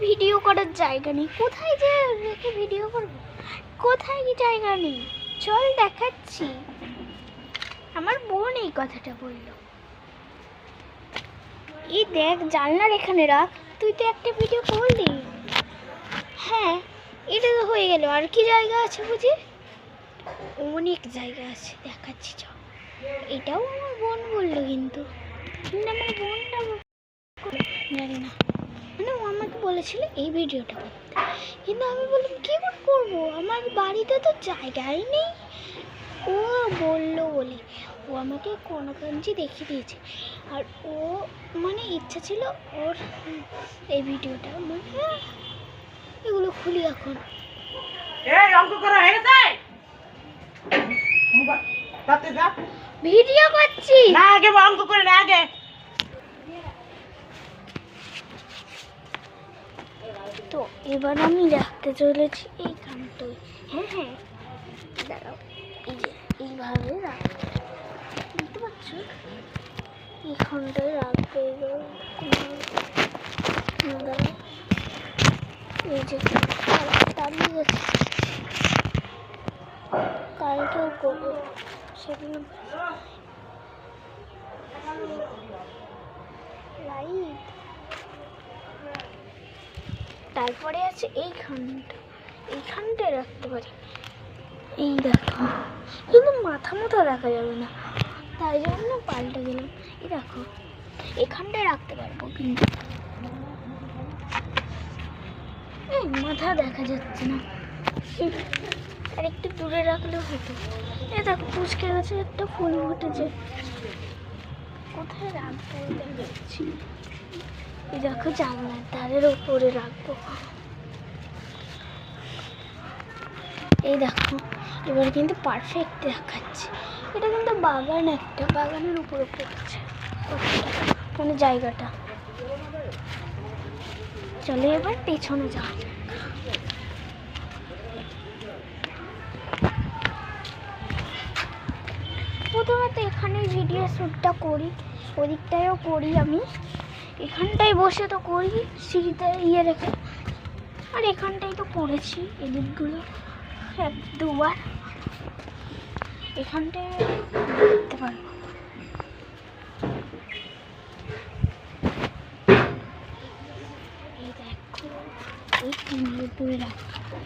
Video করার জায়গা নেই। কোথায় যে রেখে ভিডিও করবো? কোথায় কি জায়গা নেই? চল দেখাচ্ছি। আমার বোন এই কথাটা বললো। এই দেখ, জানলার এখানে রাখ। তুই তো একটা ভিডিও করলি। হ্যাঁ, এটা তো হয়ে গেল। আর কি জায়গা আছে বুঝি? অনেক জায়গা আছে, দেখাচ্ছি চল। এটাও আমার বোন বললো, কিন্তু আমার বোনটা জানি না, মানে ও আমাকে বলেছিল এই ভিডিওটা করতে, কিন্তু আমি বললাম কী করে করবো, আমার বাড়িতে তো জায়গাই নেই। ও বললো বলে ও আমাকে কোনাকাঞ্চি দেখিয়ে দিয়েছে। আর ও মানে ইচ্ছা ছিল ওর এই ভিডিওটা, মানে এগুলো খুলি এখন। ভিডিও করছি না, আগে অঙ্ক করে না আগে। তো এবার আমি রাখতে চলেছি এইখানটায়। হ্যাঁ হ্যাঁ, দাঁড়াও, এই যে এইভাবে রাখতে, বুঝতে পারছো? এইখানটায় রাখবে। দাঁড়াও, এই যে দাঁড়িয়ে গেছে, কালকেও করবো সেগুলো। লাইট, তারপরে আছে এইখানটায় রাখতে পারি। এই দেখো, কিন্তু মাথা দেখা যাবে না, তাই জন্য পাল্টে গেলাম। এই দেখো, এখানটায় রাখতে পারবো, কিন্তু এই মাথা দেখা যাচ্ছে না। আর একটু দূরে রাখলেও হতো। এ দেখো, পুচকে গাছে একটা ফুল ফুটেছে, কোথায় রাখবো দেখছি। এই দেখো, জানলার ধারের উপরে রাখবো। এই দেখো, এবার কিন্তু পারফেক্ট দেখাচ্ছে। এটা কিন্তু বাগান, একটা বাগানের উপরে পড়ছে মানে জায়গাটা। চলে এবার পেছনে যাওয়া যাক। প্রথমত এখানে ভিডিও শ্যুটটা করি, ওদিকটায়ও করি, আমি এখানটায় বসে তো করি সিঁড়িতে ইয়ে রেখে, আর এখানটায় তো করেছি এদিকগুলো এক দুবার। এখানটায় দেখতে পারবো। এই দেখো, এই দূরে রাখবো।